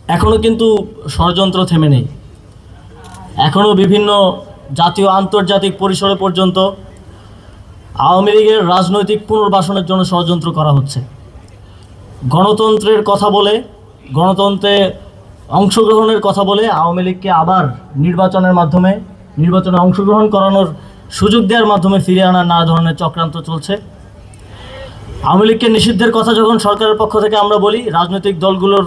এখনও কিন্তু ষড়যন্ত্র থেমে নেই। এখনও বিভিন্ন জাতীয় আন্তর্জাতিক পরিসরে পর্যন্ত আওয়ামী লীগের রাজনৈতিক পুনর্বাসনের জন্য ষড়যন্ত্র করা হচ্ছে। গণতন্ত্রের কথা বলে, গণতন্ত্রে অংশগ্রহণের কথা বলে আওয়ামী লীগকে আবার নির্বাচনে অংশগ্রহণ করানোর সুযোগ দেওয়ার মাধ্যমে ফিরিয়ে আনার নানা ধরনের চক্রান্ত চলছে। আওয়ামী লীগকে নিষিদ্ধের কথা যখন সরকারের পক্ষ থেকে আমরা বলি, রাজনৈতিক দলগুলোর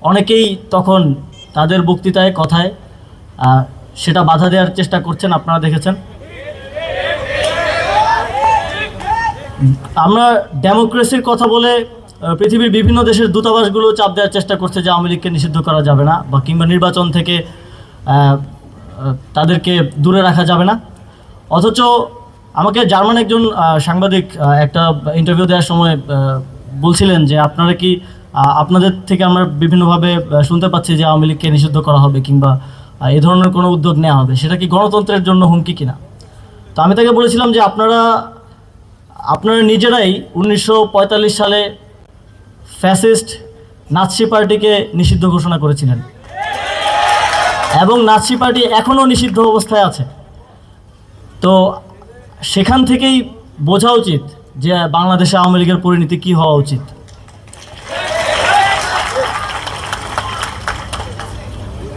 অনেকেই তখন তাদের বক্তৃতায় কথায় সেটা বাধা দেওয়ার চেষ্টা করছেন, আপনারা দেখেছেন। আমরা ডেমোক্রেসির কথা বলে পৃথিবীর বিভিন্ন দেশের দূতাবাসগুলো চাপ দেওয়ার চেষ্টা করছে যে আওয়ামী লীগকে নিষিদ্ধ করা যাবে না বা কিংবা নির্বাচন থেকে তাদেরকে দূরে রাখা যাবে না। অথচ আমাকে জার্মান একজন সাংবাদিক একটা ইন্টারভিউ দেওয়ার সময় বলছিলেন যে আপনাদের থেকে আমরা বিভিন্নভাবে শুনতে পাচ্ছি যে আওয়ামী লীগকে নিষিদ্ধ করা হবে কিংবা এই ধরনের কোনো উদ্যোগ নেওয়া হবে, সেটা কি গণতন্ত্রের জন্য হুমকি কিনা? তো আমি তাকে বলেছিলাম যে আপনারা নিজেরাই 1945 সালে ফ্যাসিস্ট নাৎসি পার্টিকে নিষিদ্ধ ঘোষণা করেছিলেন এবং নাৎসি পার্টি এখনও নিষিদ্ধ অবস্থায় আছে। তো সেখান থেকেই বোঝা উচিত যে বাংলাদেশে আওয়ামী লীগের পরিণতি কী হওয়া উচিত।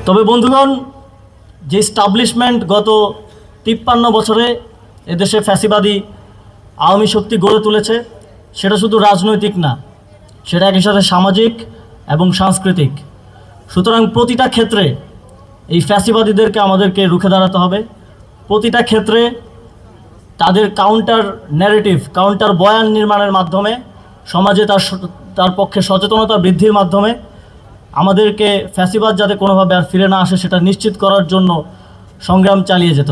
তবে বন্ধুগণ, যে স্টাবলিশমেন্ট গত 53 বছরে এদেশে ফ্যাসিবাদী আওয়ামী শক্তি গড়ে তুলেছে, সেটা শুধু রাজনৈতিক না, সেটা একই সাথে সামাজিক এবং সাংস্কৃতিক। সুতরাং প্রতিটা ক্ষেত্রে এই ফ্যাসিবাদীদেরকে আমাদেরকে রুখে দাঁড়াতে হবে। প্রতিটা ক্ষেত্রে তাদের কাউন্টার ন্যারেটিভ, কাউন্টার বয়ান নির্মাণের মাধ্যমে সমাজে তার পক্ষে সচেতনতা বৃদ্ধির মাধ্যমে আমাদেরকে ফ্যাসিবাদ যাতে কোনোভাবে আর ফিরে না আসে সেটা নিশ্চিত করার জন্য সংগ্রাম চালিয়ে যেতে হবে।